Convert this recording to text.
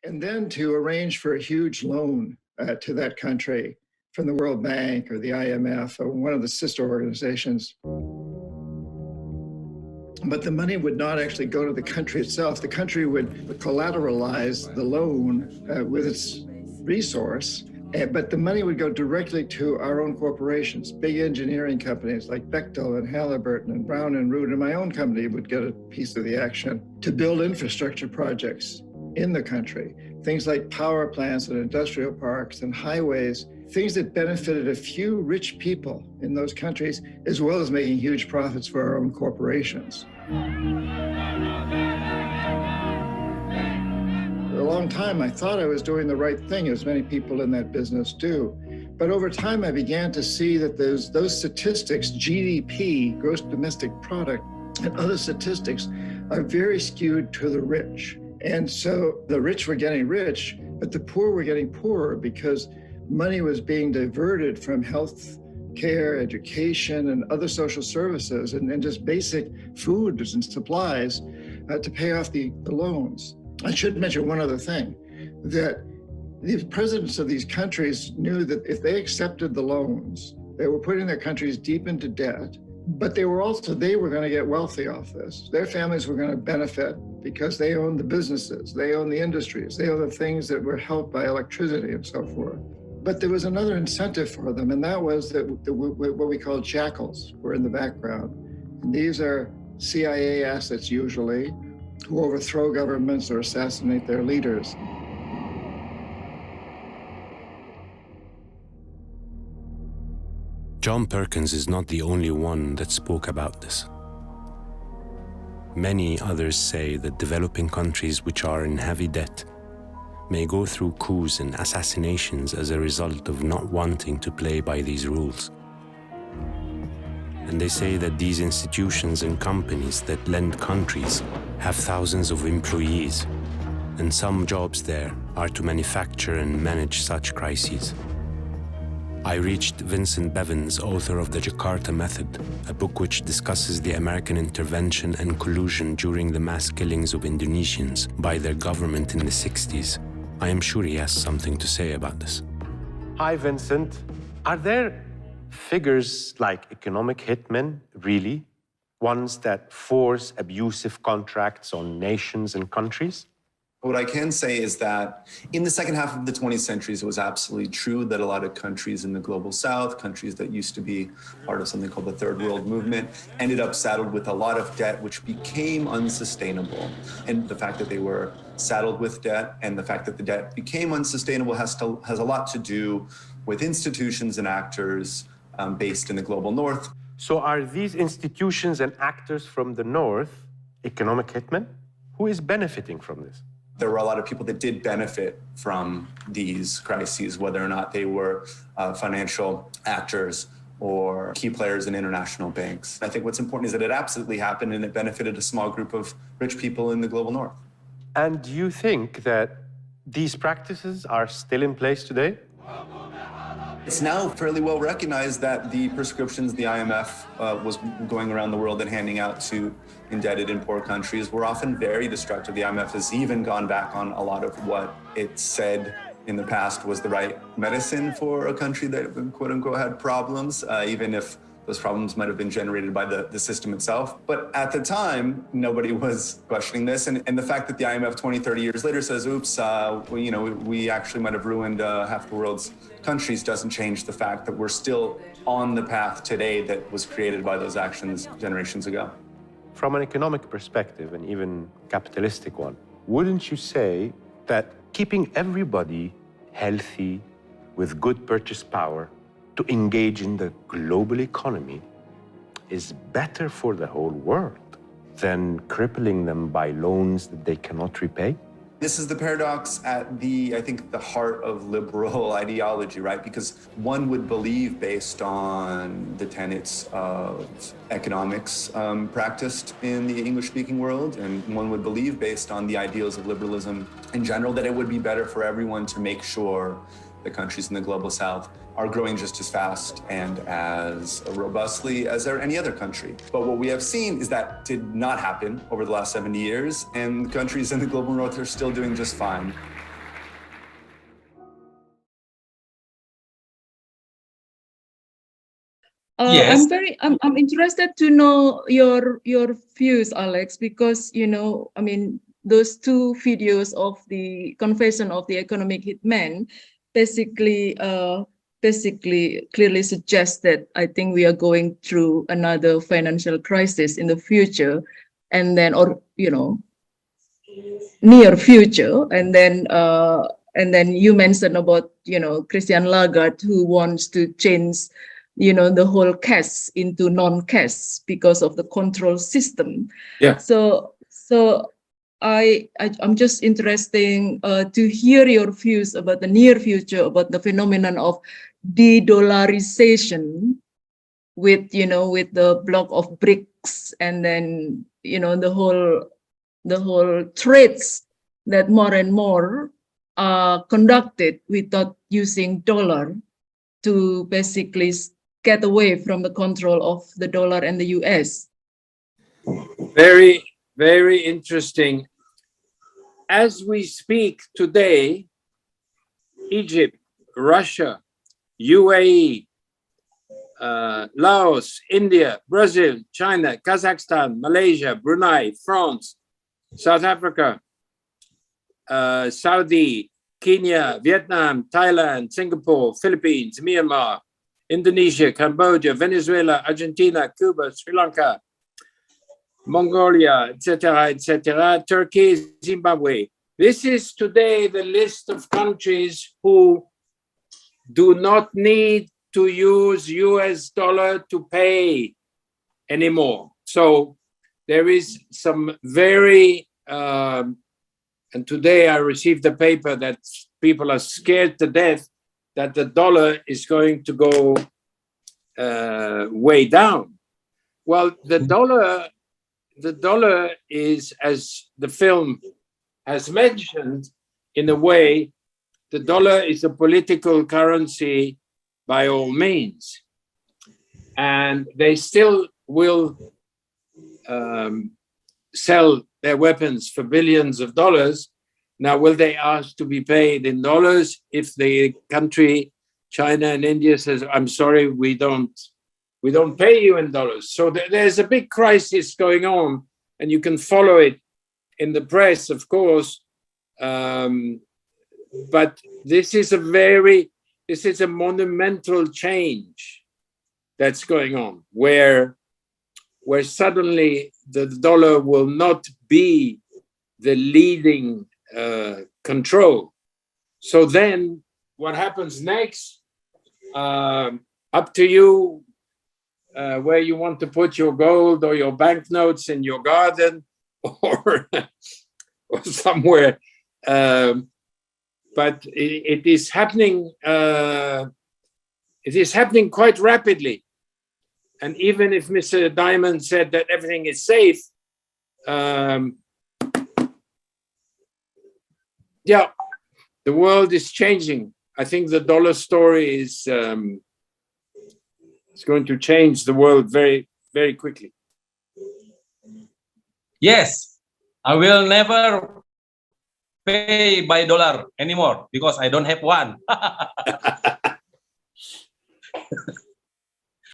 and then to arrange for a huge loan to that country from the World Bank or the IMF or one of the sister organizations. But the money would not actually go to the country itself. The country would collateralize the loan with its resource, but the money would go directly to our own corporations, big engineering companies like Bechtel and Halliburton and Brown and Root, and my own company would get a piece of the action to build infrastructure projects in the country. Things like power plants and industrial parks and highways, things that benefited a few rich people in those countries, as well as making huge profits for our own corporations. For a long time, I thought I was doing the right thing, as many people in that business do. But over time, I began to see that those statistics, GDP, gross domestic product, and other statistics are very skewed to the rich. And so the rich were getting rich, but the poor were getting poorer because money was being diverted from health care, education, and other social services, and just basic foods and supplies to pay off the loans. I should mention one other thing, that the presidents of these countries knew that if they accepted the loans, they were putting their countries deep into debt, but they were going to get wealthy off this. Their families were going to benefit because they owned the businesses, they owned the industries, they owned the things that were helped by electricity and so forth. But there was another incentive for them, and that was that what we call jackals were in the background. And these are CIA assets usually, who overthrow governments or assassinate their leaders. John Perkins is not the only one that spoke about this. Many others say that developing countries which are in heavy debt may go through coups and assassinations as a result of not wanting to play by these rules. And they say that these institutions and companies that lend countries have thousands of employees, and some jobs there are to manufacture and manage such crises. I reached Vincent Bevins, author of The Jakarta Method, a book which discusses the American intervention and collusion during the mass killings of Indonesians by their government in the 60s. I am sure he has something to say about this. Hi, Vincent. Are there figures like economic hitmen, really? Ones that force abusive contracts on nations and countries? What I can say is that in the second half of the 20th century, it was absolutely true that a lot of countries in the global south, countries that used to be part of something called the Third World Movement, ended up saddled with a lot of debt, which became unsustainable. And the fact that they were saddled with debt and the fact that the debt became unsustainable has a lot to do with institutions and actors based in the global north. So are these institutions and actors from the north economic hitmen? Who is benefiting from this? There were a lot of people that did benefit from these crises, whether or not they were financial actors or key players in international banks. I think what's important is that it absolutely happened and it benefited a small group of rich people in the global north. And do you think that these practices are still in place today? It's now fairly well recognized that the prescriptions the IMF was going around the world and handing out to indebted and poor countries were often very destructive. The IMF has even gone back on a lot of what it said in the past was the right medicine for a country that, quote unquote, had problems, even if those problems might have been generated by the system itself. But at the time, nobody was questioning this. And the fact that the IMF 20, 30 years later says, oops, we actually might have ruined half the world's countries doesn't change the fact that we're still on the path today that was created by those actions generations ago. From an economic perspective, and even capitalistic one, wouldn't you say that keeping everybody healthy with good purchase power to engage in the global economy is better for the whole world than crippling them by loans that they cannot repay? This is the paradox at the heart of liberal ideology, right? Because one would believe, based on the tenets of economics practiced in the English-speaking world, and one would believe, based on the ideals of liberalism in general, that it would be better for everyone to make sure the countries in the global south are growing just as fast and as robustly as any other country. But what we have seen is that did not happen over the last 70 years, and countries in the global north are still doing just fine. Yes. I'm interested to know your views, Alex, because I mean those two videos of the confession of the economic hitman basically clearly suggest that I think we are going through another financial crisis in the future, and then near future, and then you mentioned about Christian Lagarde, who wants to change the whole cash into non-cash because of the control system. Yeah. So I'm just interested to hear your views about the near future, about the phenomenon of de-dollarization with the block of BRICS, and then the whole trades that more and more are conducted without using dollar, to basically get away from the control of the dollar and the US. Very, very interesting. As we speak today, Egypt, Russia, UAE, Laos, India, Brazil, China, Kazakhstan, Malaysia, Brunei, France, South Africa, Saudi, Kenya, Vietnam, Thailand, Singapore, Philippines, Myanmar, Indonesia, Cambodia, Venezuela, Argentina, Cuba, Sri Lanka, Mongolia, etc., Turkey, Zimbabwe. This is today the list of countries who do not need to use US dollar to pay anymore. So there is some very, and today I received a paper that people are scared to death that the dollar is going to go way down. Well, the dollar is, as the film has mentioned, in a way, the dollar is a political currency by all means. And they still will sell their weapons for billions of dollars. Now, will they ask to be paid in dollars if the country, China and India, says, I'm sorry, we don't pay you in dollars? So there's a big crisis going on, and you can follow it in the press, of course. But this is a monumental change that's going on, where suddenly the dollar will not be the leading control. So then what happens next? Up to you where you want to put your gold or your banknotes in your garden or somewhere. But it is happening. It is happening quite rapidly. And even if Mr. Diamond said that everything is safe, yeah, the world is changing. I think the dollar story is going to change the world very, very quickly. Yes, I will never pay by dollar anymore because I don't have one.